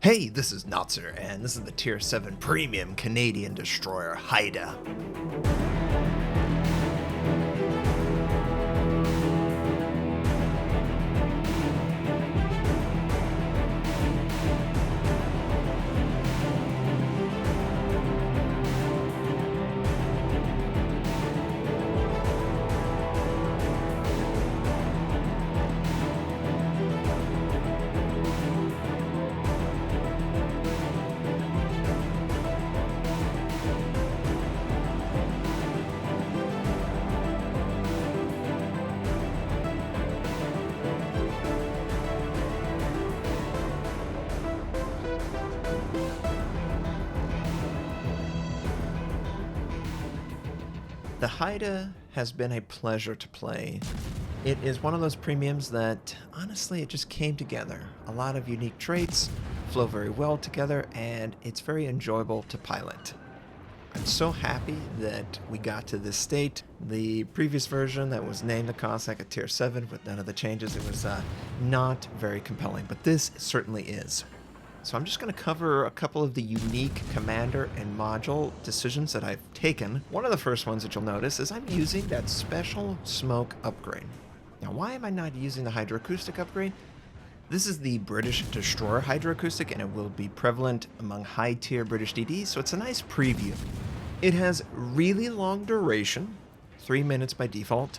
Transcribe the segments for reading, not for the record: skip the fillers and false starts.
Hey, this is Notser, and this is the Tier 7 Premium Canadian Destroyer Haida. The Haida has been a pleasure to play. It is one of those premiums that, honestly, it just came together. A lot of unique traits, flow very well together, and it's very enjoyable to pilot. I'm so happy that we got to this state. The previous version that was named the Cossack at Tier 7 with none of the changes, it was not very compelling, but this certainly is. So I'm just going to cover a couple of the unique commander and module decisions that I've taken. One of the first ones that you'll notice is I'm using that special smoke upgrade. Now, why am I not using the hydroacoustic upgrade? This is the British Destroyer hydroacoustic, and it will be prevalent among high-tier British DDs, so it's a nice preview. It has really long duration, 3 minutes by default,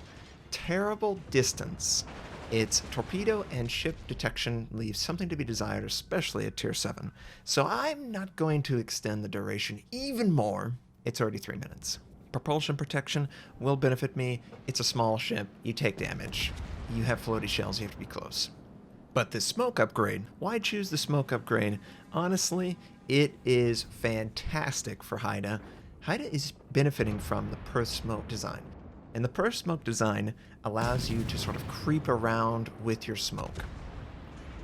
terrible distance. Its torpedo and ship detection leaves something to be desired, especially at Tier 7. So I'm not going to extend the duration even more. It's already 3 minutes. Propulsion protection will benefit me. It's a small ship. You take damage. You have floaty shells. You have to be close. But the smoke upgrade, why choose the smoke upgrade? Honestly, it is fantastic for Haida. Haida is benefiting from the Perth smoke design. And the Perth smoke design allows you to sort of creep around with your smoke.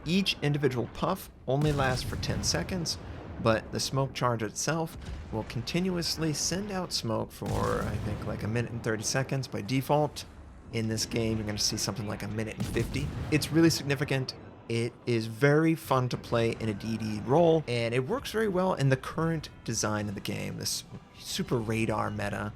Each individual puff only lasts for 10 seconds, but the smoke charge itself will continuously send out smoke for, I think, like 1 minute and 30 seconds by default. In this game, you're going to see something like 1 minute and 50. It's really significant. It is very fun to play in a DD role, and it works very well in the current design of the game, this super radar meta.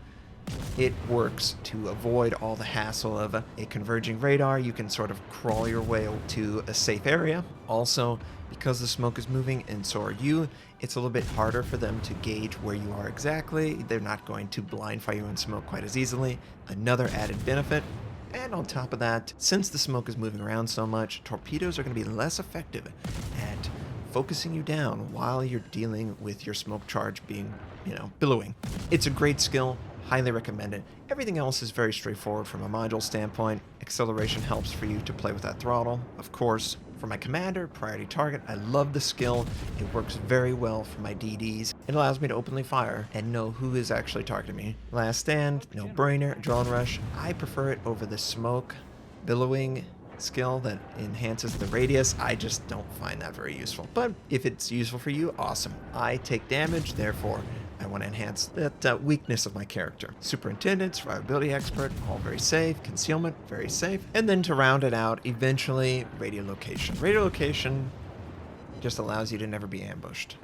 It works to avoid all the hassle of a converging radar. You can sort of crawl your way to a safe area. Also, because the smoke is moving and so are you, it's a little bit harder for them to gauge where you are exactly. They're not going to blind fire you in smoke quite as easily. Another added benefit. And on top of that, since the smoke is moving around so much, torpedoes are going to be less effective at focusing you down while you're dealing with your smoke charge being, billowing. It's a great skill. Highly recommend it. Everything else is very straightforward from a module standpoint. Acceleration helps for you to play with that throttle. Of course, for my commander, priority target, I love the skill. It works very well for my DDs. It allows me to openly fire and know who is actually targeting me. Last stand, no brainer, drone rush. I prefer it over the smoke billowing skill that enhances the radius. I just don't find that very useful. But if it's useful for you, awesome. I take damage, therefore I want to enhance that weakness of my character. Superintendent, survivability expert, all very safe. Concealment, very safe. And then to round it out, eventually, radiolocation. Radiolocation just allows you to never be ambushed.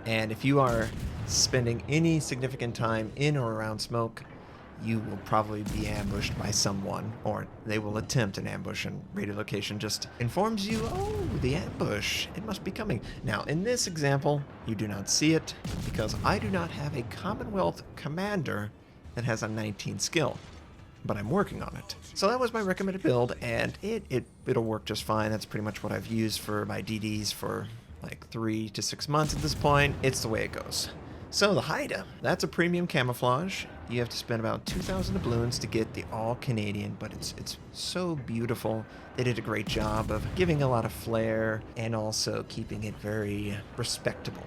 And if you are spending any significant time in or around smoke, you will probably be ambushed by someone, or they will attempt an ambush, and radiolocation just informs you, oh, the ambush, it must be coming. Now, in this example, you do not see it, because I do not have a Commonwealth commander that has a 19 skill, but I'm working on it. So that was my recommended build, and it'll work just fine. That's pretty much what I've used for my DDs for like 3 to 6 months at this point. It's the way it goes. So the Haida, that's a premium camouflage. You have to spend about 2,000 doubloons to get the all-Canadian, but it's so beautiful. They did a great job of giving a lot of flair and also keeping it very respectable.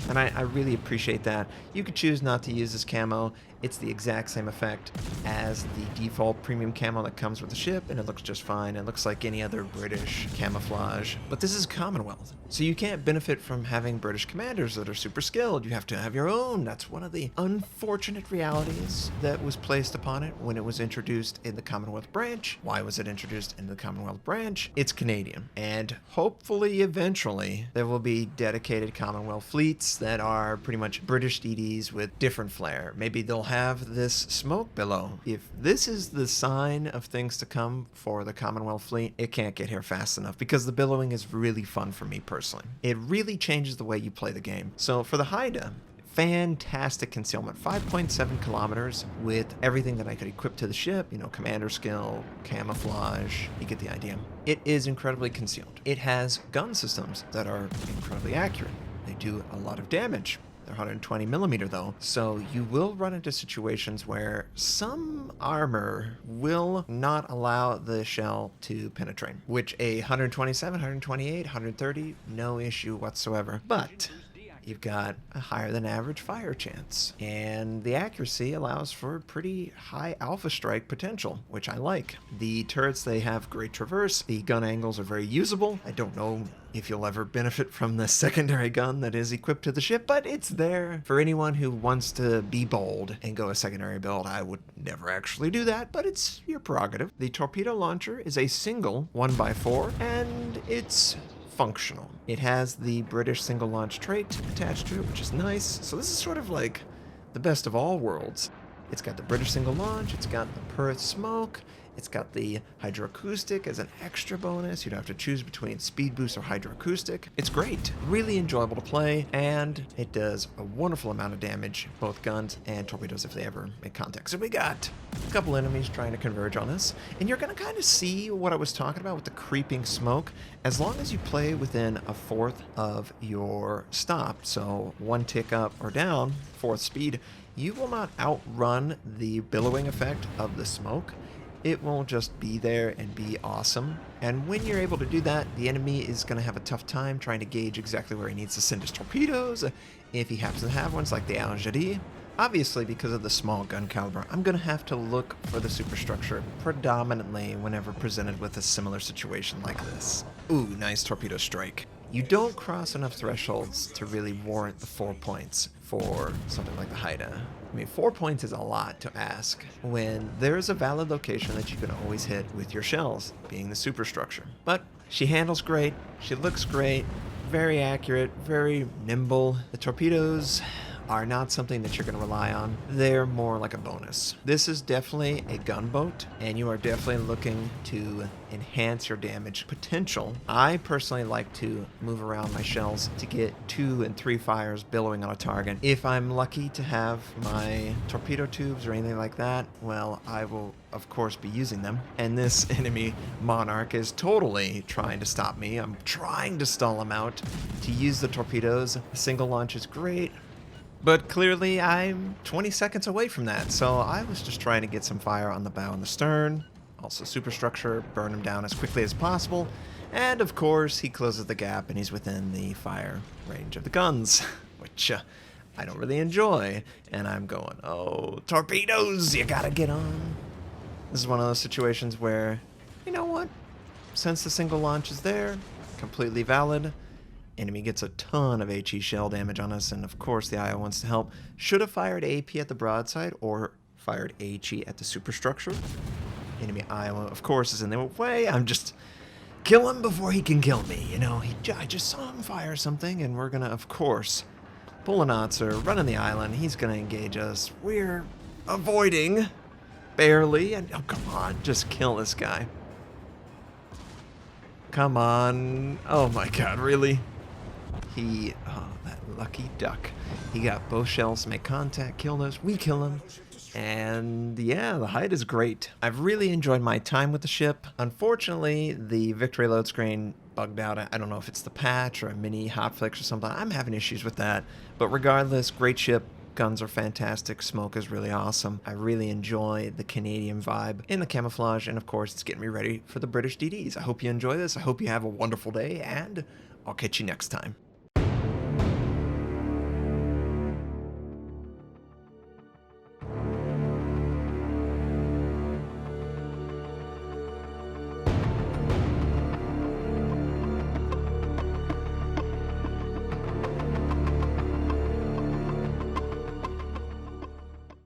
And I really appreciate that. You could choose not to use this camo. It's the exact same effect as the default premium camo that comes with the ship, and it looks just fine. It looks like any other British camouflage. But this is Commonwealth, so you can't benefit from having British commanders that are super skilled. You have to have your own. That's one of the unfortunate realities that was placed upon it when it was introduced in the Commonwealth branch. Why was it introduced in the Commonwealth branch? It's Canadian, and hopefully eventually there will be dedicated Commonwealth fleets that are pretty much British DDs with different flair. Maybe they'll have this smoke billow. If this is the sign of things to come for the Commonwealth fleet, it can't get here fast enough, because the billowing is really fun for me personally. It really changes the way you play the game. So for the Haida, fantastic concealment, 5.7 kilometers with everything that I could equip to the ship, you know, commander skill, camouflage, you get the idea. It is incredibly concealed. It has gun systems that are incredibly accurate. They do a lot of damage. They're 120 millimeter though, so you will run into situations where some armor will not allow the shell to penetrate, which a 127, 128, 130, no issue whatsoever. But you've got a higher than average fire chance, and the accuracy allows for pretty high alpha strike potential, which I like. The turrets, they have great traverse. The gun angles are very usable. I don't know if you'll ever benefit from the secondary gun that is equipped to the ship, but it's there for anyone who wants to be bold and go a secondary build. I would never actually do that, but it's your prerogative. The torpedo launcher is a single 1x4, and it's functional. It has the British single launch trait attached to it, which is nice. So this is sort of like the best of all worlds. It's got the British single launch, it's got the Perth smoke, it's got the hydroacoustic as an extra bonus. You'd have to choose between speed boost or hydroacoustic. It's great, really enjoyable to play, and it does a wonderful amount of damage, both guns and torpedoes if they ever make contact. So we got a couple enemies trying to converge on us, and you're going to kind of see what I was talking about with the creeping smoke. As long as you play within a fourth of your stop, so one tick up or down, fourth speed, you will not outrun the billowing effect of the smoke. It will just be there and be awesome. And when you're able to do that, the enemy is going to have a tough time trying to gauge exactly where he needs to send his torpedoes, if he happens to have ones like the Al Jadi. Obviously, because of the small gun caliber, I'm going to have to look for the superstructure predominantly whenever presented with a similar situation like this. Ooh, nice torpedo strike. You don't cross enough thresholds to really warrant the 4 points for something like the Haida. I mean, 4 points is a lot to ask when there's a valid location that you can always hit with your shells, being the superstructure. But she handles great, she looks great, very accurate, very nimble. The torpedoes are not something that you're going to rely on. They're more like a bonus. This is definitely a gunboat, and you are definitely looking to enhance your damage potential. I personally like to move around my shells to get 2 and 3 fires billowing on a target. If I'm lucky to have my torpedo tubes or anything like that, well, I will of course be using them. And this enemy monarch is totally trying to stop me. I'm trying to stall him out to use the torpedoes. A single launch is great, but clearly I'm 20 seconds away from that, so I was just trying to get some fire on the bow and the stern, also superstructure, burn him down as quickly as possible, and of course he closes the gap and he's within the fire range of the guns, which I don't really enjoy, and I'm going, oh, torpedoes, you gotta get on. This is one of those situations where, you know what, since the single launch is there, completely valid. Enemy gets a ton of HE shell damage on us, and of course the IO wants to help. Should have fired AP at the broadside or fired HE at the superstructure. Enemy IO, of course, is in the way. I'm just kill him before he can kill me. You know, I just saw him fire something, and we're gonna, of course, pull a Notser, run in the island. He's gonna engage us. We're avoiding, barely, and oh, come on, just kill this guy. Come on. Oh my god, really? Oh, that lucky duck. He got both shells to make contact, killed us, we kill him. And yeah, the Haida is great. I've really enjoyed my time with the ship. Unfortunately, the victory load screen bugged out. I don't know if it's the patch or a mini hotfix or something. I'm having issues with that. But regardless, great ship. Guns are fantastic. Smoke is really awesome. I really enjoy the Canadian vibe in the camouflage. And of course, it's getting me ready for the British DDs. I hope you enjoy this. I hope you have a wonderful day. And I'll catch you next time.